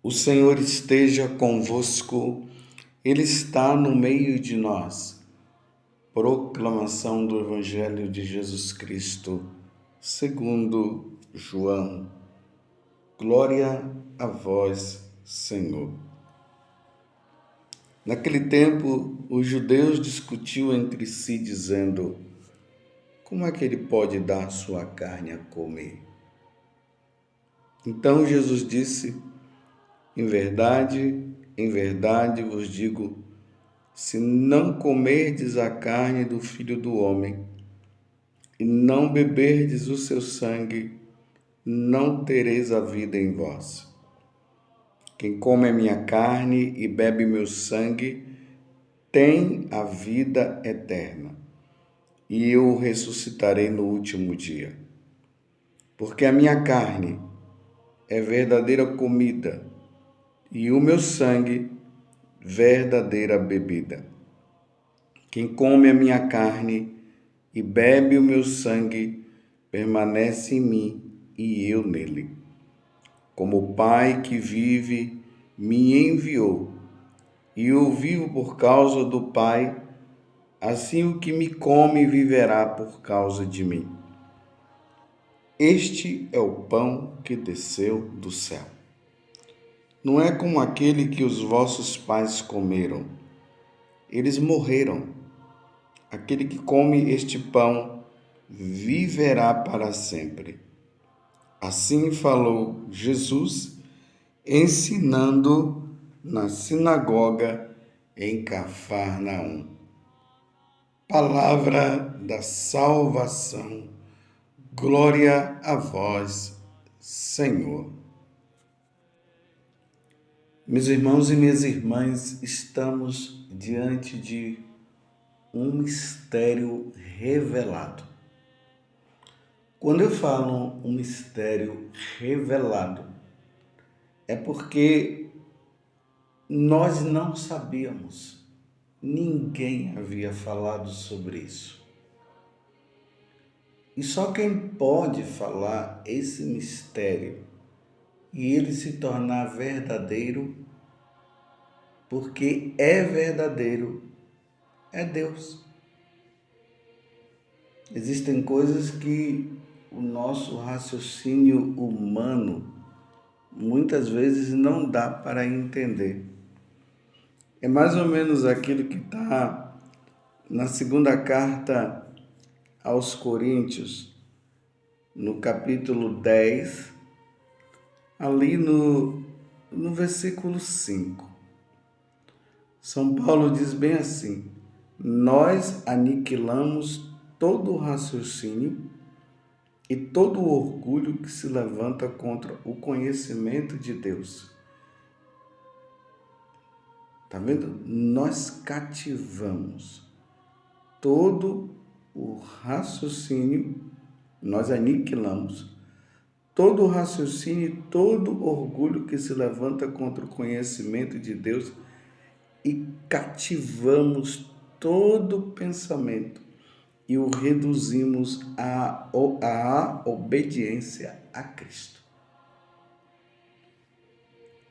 O Senhor esteja convosco, Ele está no meio de nós. Proclamação do Evangelho de Jesus Cristo, segundo João. Glória a vós, Senhor. Naquele tempo, os judeus discutiam entre si, dizendo: como é que ele pode dar sua carne a comer? Então Jesus disse: em verdade vos digo, se não comerdes a carne do Filho do Homem e não beberdes o seu sangue, não tereis a vida em vós. Quem come a minha carne e bebe meu sangue tem a vida eterna, e eu o ressuscitarei no último dia. Porque a minha carne é verdadeira comida e o meu sangue verdadeira bebida. Quem come a minha carne e bebe o meu sangue permanece em mim e eu nele. Como o Pai que vive me enviou, e eu vivo por causa do Pai, assim o que me come viverá por causa de mim. Este é o pão que desceu do céu. Não é como aquele que os vossos pais comeram. Eles morreram. Aquele que come este pão viverá para sempre. Assim falou Jesus, ensinando na sinagoga em Cafarnaum. Palavra da salvação. Glória a vós, Senhor. Meus irmãos e minhas irmãs, estamos diante de um mistério revelado. Quando eu falo um mistério revelado, é porque nós não sabíamos, ninguém havia falado sobre isso. E só quem pode falar esse mistério e ele se tornar verdadeiro, porque é verdadeiro, é Deus. Existem coisas que o nosso raciocínio humano muitas vezes não dá para entender. É mais ou menos aquilo que está na segunda carta aos Coríntios, no capítulo 10, ali no versículo 5. São Paulo diz bem assim: nós aniquilamos todo o raciocínio e todo o orgulho que se levanta contra o conhecimento de Deus. Tá vendo? Nós cativamos todo o raciocínio, nós aniquilamos todo o raciocínio e todo o orgulho que se levanta contra o conhecimento de Deus e cativamos todo o pensamento e o reduzimos à obediência a Cristo.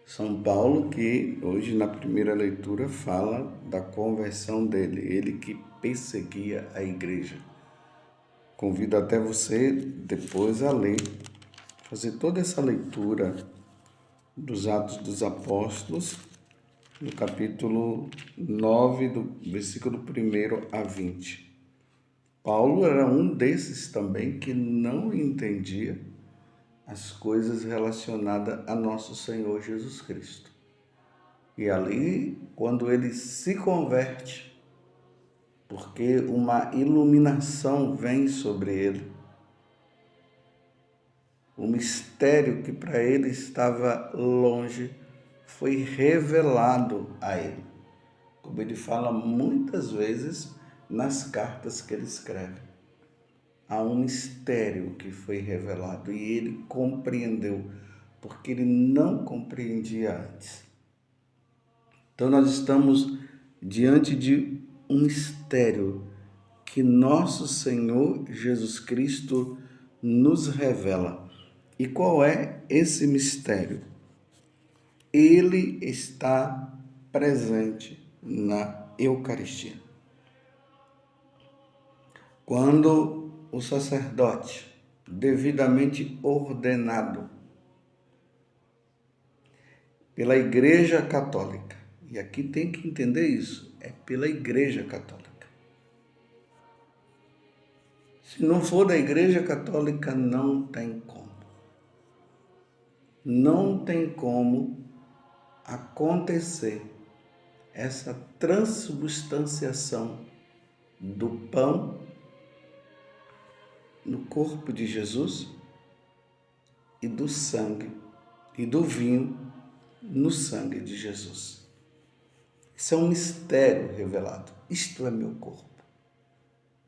São Paulo, que hoje na primeira leitura fala da conversão dele, ele que perseguia a igreja. Convido até você depois a ler, fazer toda essa leitura dos Atos dos Apóstolos, no capítulo 9, do versículo 1 a 20. Paulo era um desses também que não entendia as coisas relacionadas a nosso Senhor Jesus Cristo. E ali, quando ele se converte, porque uma iluminação vem sobre ele, o mistério que para ele estava longe foi revelado a ele, como ele fala muitas vezes nas cartas que ele escreve. Há um mistério que foi revelado e ele compreendeu, porque ele não compreendia antes. Então nós estamos diante de um mistério que nosso Senhor Jesus Cristo nos revela. E qual é esse mistério? ele está presente na Eucaristia. Quando o sacerdote, devidamente ordenado pela Igreja Católica, e aqui tem que entender isso, é pela Igreja Católica. Se não for da Igreja Católica, não tem como. Não tem como acontecer essa transubstanciação do pão no corpo de Jesus e do sangue e do vinho no sangue de Jesus. Isso é um mistério revelado. Isto é meu corpo.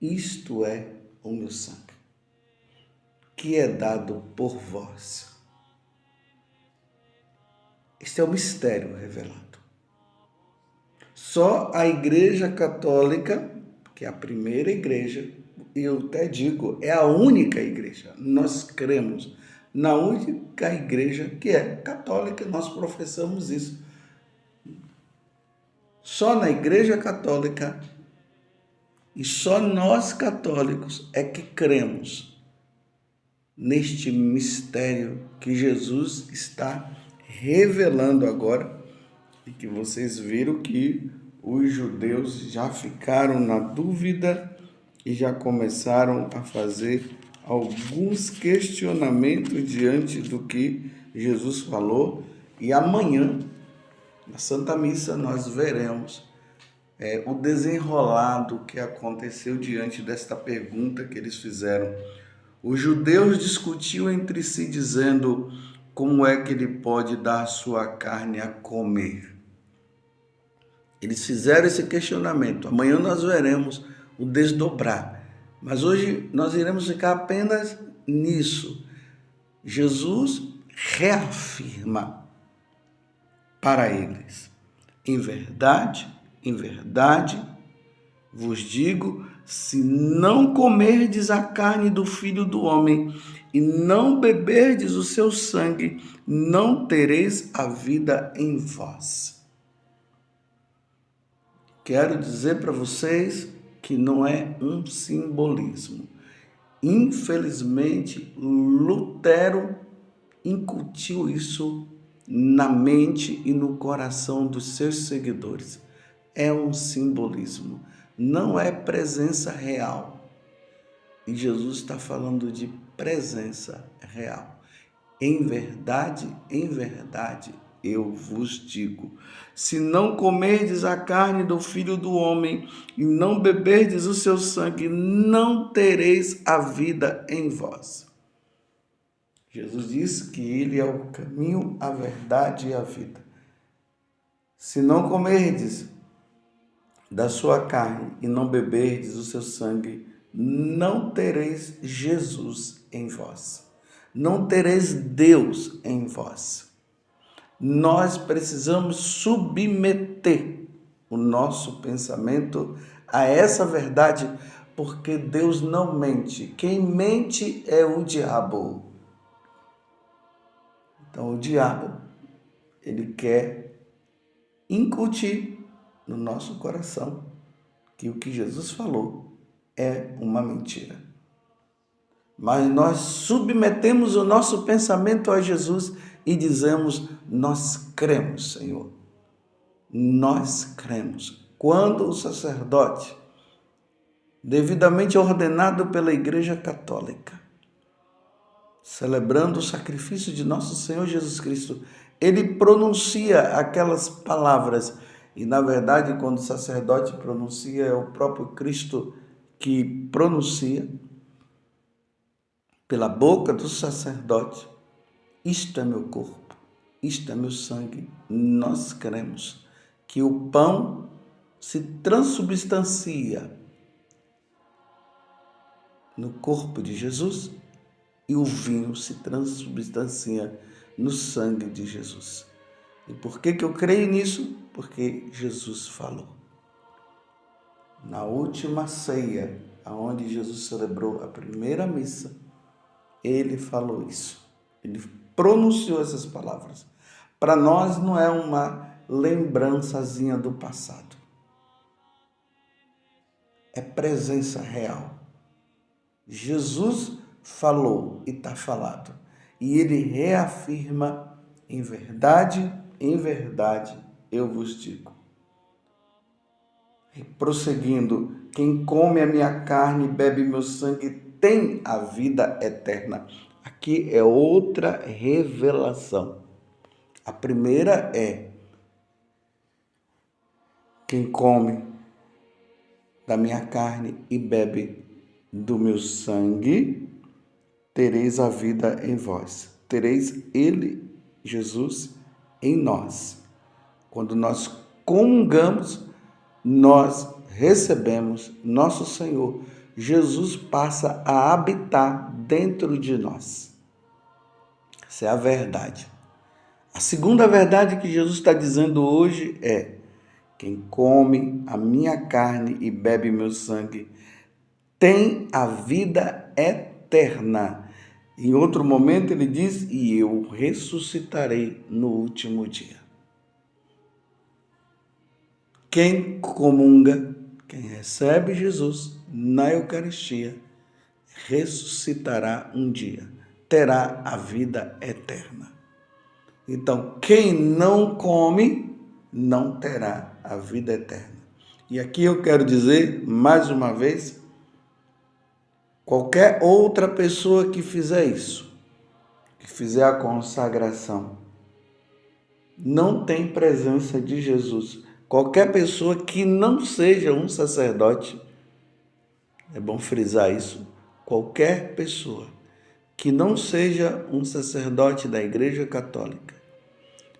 Isto é o meu sangue, que é dado por vós. Este é o mistério revelado. Só a Igreja Católica, que é a primeira igreja, e eu até digo, é a única igreja. Nós cremos na única igreja que é católica, nós professamos isso. Só na Igreja Católica e só nós católicos é que cremos neste mistério que Jesus está revelando agora e que vocês viram que os judeus já ficaram na dúvida e já começaram a fazer alguns questionamentos diante do que Jesus falou. E amanhã, na Santa Missa, nós veremos o desenrolado que aconteceu diante desta pergunta que eles fizeram. Os judeus discutiam entre si, dizendo: como é que ele pode dar sua carne a comer? Eles fizeram esse questionamento. Amanhã nós veremos o desdobrar. Mas hoje nós iremos ficar apenas nisso. Jesus reafirma para eles: em verdade, vos digo, se não comerdes a carne do Filho do Homem e não beberdes o seu sangue, não tereis a vida em vós. Quero dizer para vocês que não é um simbolismo. Infelizmente, Lutero incutiu isso na mente e no coração dos seus seguidores. É um simbolismo, não é presença real. E Jesus está falando de presença real. Em verdade, eu vos digo, se não comerdes a carne do Filho do Homem e não beberdes o seu sangue, não tereis a vida em vós. Jesus disse que ele é o caminho, a verdade e a vida. Se não comerdes da sua carne e não beberdes o seu sangue, não tereis Jesus em vós. Não tereis Deus em vós. Nós precisamos submeter o nosso pensamento a essa verdade, porque Deus não mente. Quem mente é o diabo. Então, o diabo, ele quer incutir no nosso coração que o que Jesus falou é uma mentira. Mas nós submetemos o nosso pensamento a Jesus e dizemos: nós cremos, Senhor. Nós cremos. Quando o sacerdote, devidamente ordenado pela Igreja Católica, celebrando o sacrifício de nosso Senhor Jesus Cristo, ele pronuncia aquelas palavras. E, na verdade, quando o sacerdote pronuncia, é o próprio Cristo que pronuncia pela boca do sacerdote: isto é meu corpo, isto é meu sangue. Nós cremos que o pão se transubstancia no corpo de Jesus e o vinho se transubstancia no sangue de Jesus. E por que eu creio nisso? Porque Jesus falou. Na última ceia, onde Jesus celebrou a primeira missa, ele falou isso. Ele pronunciou essas palavras. para nós não é uma lembrançazinha do passado. É presença real. Jesus falou e está falado. E ele reafirma, em verdade, eu vos digo. E prosseguindo, quem come a minha carne e bebe meu sangue tem a vida eterna. Aqui é outra revelação. A primeira é: quem come da minha carne e bebe do meu sangue, tereis a vida em vós. Tereis ele, Jesus, em nós. Quando nós comungamos, nós recebemos nosso Senhor. Jesus passa a habitar dentro de nós. Essa é a verdade. A segunda verdade que Jesus está dizendo hoje é: quem come a minha carne e bebe meu sangue tem a vida eterna. Em outro momento ele diz: e eu ressuscitarei no último dia. Quem comunga, quem recebe Jesus na Eucaristia, ressuscitará um dia, terá a vida eterna. Então, quem não come, não terá a vida eterna. E aqui eu quero dizer, mais uma vez, qualquer outra pessoa que fizer isso, que fizer a consagração, não tem presença de Jesus. Qualquer pessoa que não seja um sacerdote, é bom frisar isso, qualquer pessoa que não seja um sacerdote da Igreja Católica,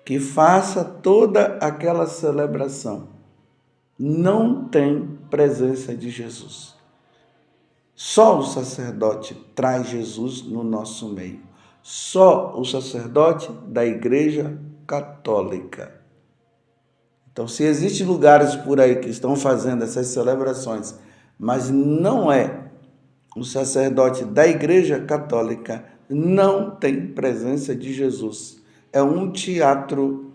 que faça toda aquela celebração, não tem presença de Jesus. Só o sacerdote traz Jesus no nosso meio. Só o sacerdote da Igreja Católica. Então, se existem lugares por aí que estão fazendo essas celebrações, mas não é o sacerdote da Igreja Católica, não tem presença de Jesus. É um teatro.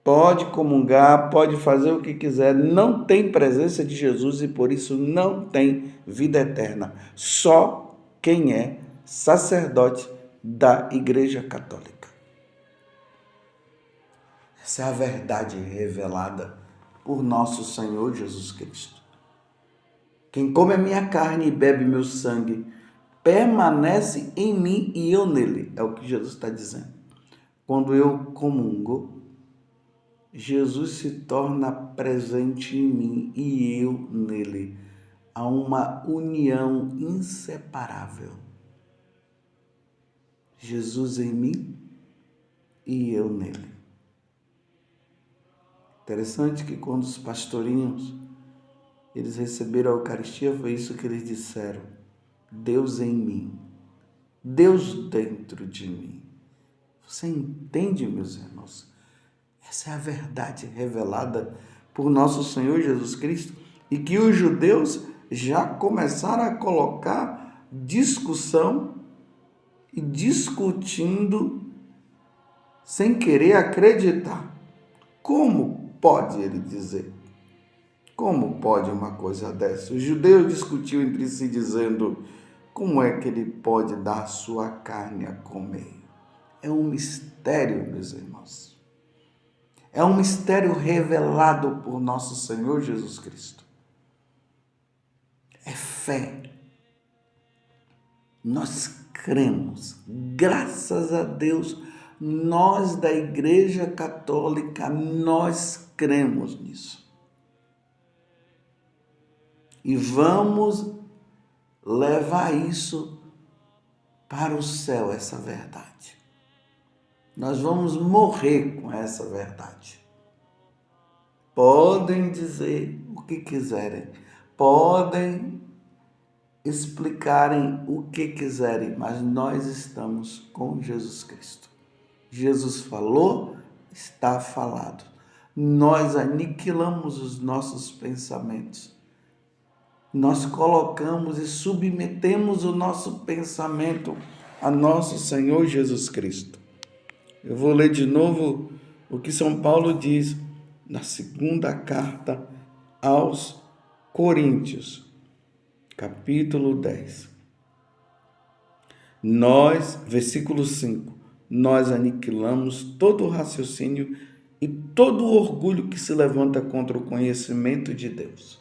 Pode comungar, pode fazer o que quiser, não tem presença de Jesus e por isso não tem vida eterna. Só quem é sacerdote da Igreja Católica. Essa é a verdade revelada por nosso Senhor Jesus Cristo. Quem come a minha carne e bebe meu sangue permanece em mim e eu nele. É o que Jesus está dizendo. Quando eu comungo, Jesus se torna presente em mim e eu nele. Há uma união inseparável. Jesus em mim e eu nele. Interessante que quando os pastorinhos eles receberam a Eucaristia, foi isso que eles disseram: Deus em mim, Deus dentro de mim. Você entende, meus irmãos? Essa é a verdade revelada por nosso Senhor Jesus Cristo e que os judeus já começaram a colocar discussão e discutindo sem querer acreditar. Como pode ele dizer? Como pode uma coisa dessa? Os judeus discutiam entre si dizendo: como é que ele pode dar sua carne a comer? É um mistério, meus irmãos. É um mistério revelado por nosso Senhor Jesus Cristo. É fé. Nós cremos, graças a Deus, nós da Igreja Católica, nós cremos nisso. E vamos levar isso para o céu, essa verdade. Nós vamos morrer com essa verdade. Podem dizer o que quiserem, podem explicarem o que quiserem, mas nós estamos com Jesus Cristo. Jesus falou, está falado. Nós aniquilamos os nossos pensamentos. Nós colocamos e submetemos o nosso pensamento a nosso Senhor Jesus Cristo. Eu vou ler de novo o que São Paulo diz na segunda carta aos Coríntios, capítulo 10. Versículo 5, nós aniquilamos todo o raciocínio e todo o orgulho que se levanta contra o conhecimento de Deus.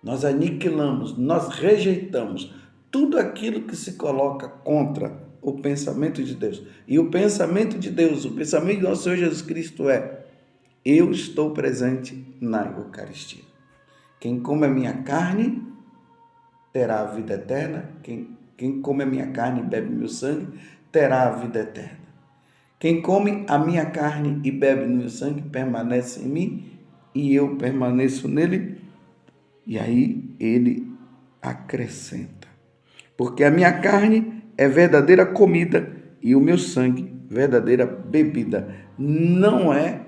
Nós aniquilamos, nós rejeitamos tudo aquilo que se coloca contra o pensamento de Deus. E o pensamento de Deus, o pensamento do nosso Senhor Jesus Cristo é: eu estou presente na Eucaristia. Quem come a minha carne terá a vida eterna. Quem come a minha carne e bebe meu sangue terá a vida eterna. Quem come a minha carne e bebe meu sangue permanece em mim e eu permaneço nele. E aí ele acrescenta: porque a minha carne é verdadeira comida e o meu sangue verdadeira bebida. Não é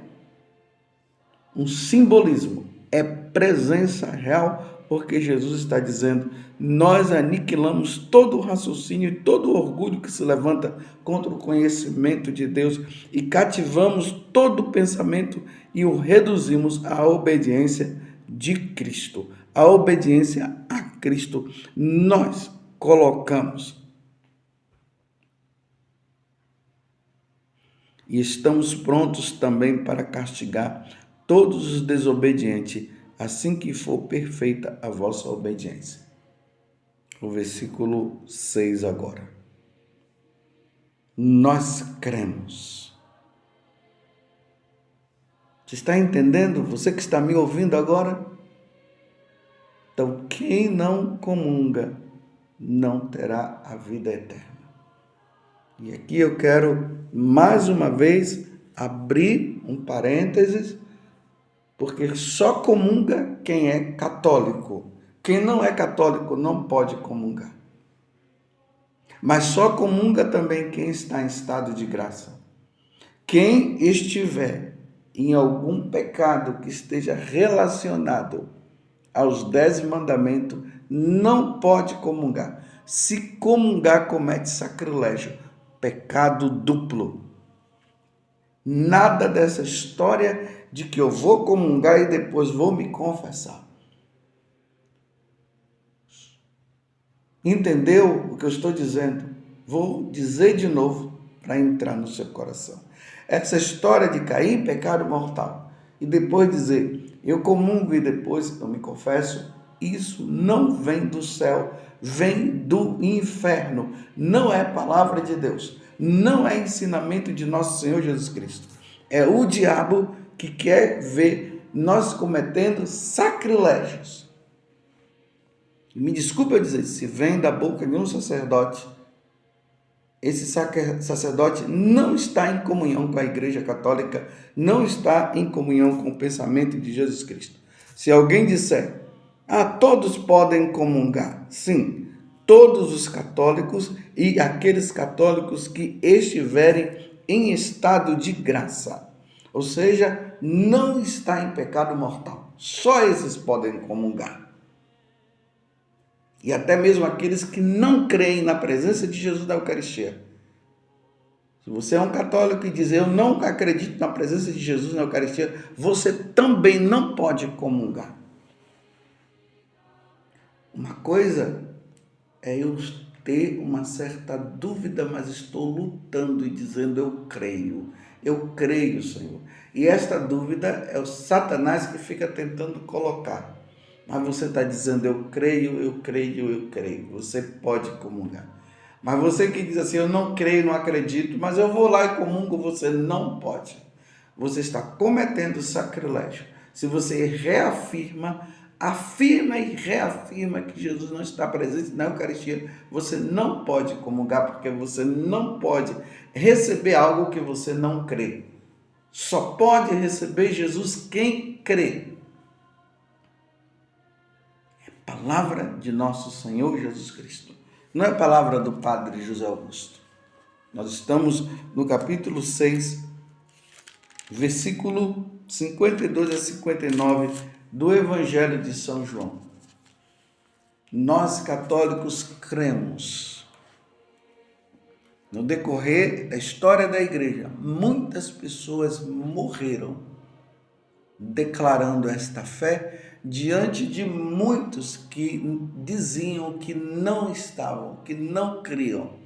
um simbolismo, é presença real, porque Jesus está dizendo: nós aniquilamos todo o raciocínio e todo o orgulho que se levanta contra o conhecimento de Deus e cativamos todo o pensamento e o reduzimos à obediência de Cristo. A obediência a Cristo nós colocamos. E estamos prontos também para castigar todos os desobedientes, assim que for perfeita a vossa obediência. O versículo 6 agora. Nós cremos. Você está entendendo? Você que está me ouvindo agora? Então, quem não comunga não terá a vida eterna. E aqui eu quero, mais uma vez, abrir um parênteses, porque só comunga quem é católico. Quem não é católico não pode comungar. Mas só comunga também quem está em estado de graça. Quem estiver em algum pecado que esteja relacionado aos 10 mandamentos, não pode comungar. Se comungar, comete sacrilégio, pecado duplo. Nada dessa história de que eu vou comungar e depois vou me confessar. Entendeu o que eu estou dizendo? Vou dizer de novo para entrar no seu coração. Essa história de cair em pecado mortal e depois dizer, eu comungo e depois eu me confesso, isso não vem do céu, vem do inferno. Não é palavra de Deus, não é ensinamento de nosso Senhor Jesus Cristo. É o diabo que quer ver nós cometendo sacrilégios. Me desculpa eu dizer, se vem da boca de um sacerdote, esse sacerdote não está em comunhão com a Igreja Católica, não está em comunhão com o pensamento de Jesus Cristo. Se alguém disser, todos podem comungar, sim, todos os católicos e aqueles católicos que estiverem em estado de graça, ou seja, não está em pecado mortal, só esses podem comungar. E até mesmo aqueles que não creem na presença de Jesus na Eucaristia. Se você é um católico e diz, eu não acredito na presença de Jesus na Eucaristia, você também não pode comungar. Uma coisa é eu ter uma certa dúvida, mas estou lutando e dizendo, eu creio, Senhor. E esta dúvida é o Satanás que fica tentando colocar. Mas você está dizendo, eu creio. Você pode comungar. Mas você que diz assim, eu não creio, não acredito, mas eu vou lá e comungo, você não pode. Você está cometendo sacrilégio. Se você afirma e reafirma que Jesus não está presente na Eucaristia, você não pode comungar, porque você não pode receber algo que você não crê. Só pode receber Jesus quem crê. Palavra de nosso Senhor Jesus Cristo. Não é palavra do Padre José Augusto. Nós estamos no capítulo 6, versículo 52 a 59 do Evangelho de São João. Nós católicos cremos. No decorrer da história da igreja, muitas pessoas morreram declarando esta fé diante de muitos que diziam que não estavam, que não criam,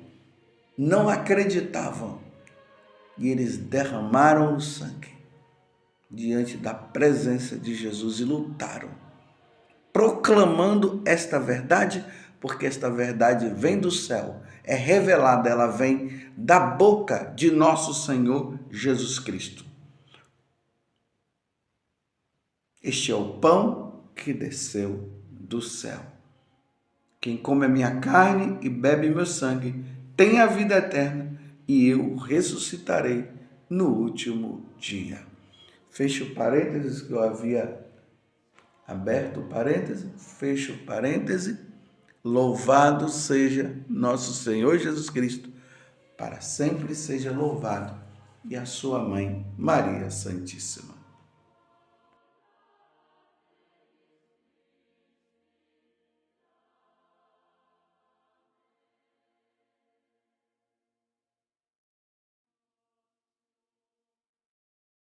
não acreditavam. E eles derramaram o sangue diante da presença de Jesus e lutaram, proclamando esta verdade, porque esta verdade vem do céu, é revelada, ela vem da boca de nosso Senhor Jesus Cristo. Este é o pão que desceu do céu. Quem come a minha carne e bebe meu sangue tem a vida eterna, e eu ressuscitarei no último dia. Fecho o parênteses que eu havia aberto o parêntese, fecho o parêntese. Louvado seja nosso Senhor Jesus Cristo, para sempre seja louvado, e a sua mãe, Maria Santíssima.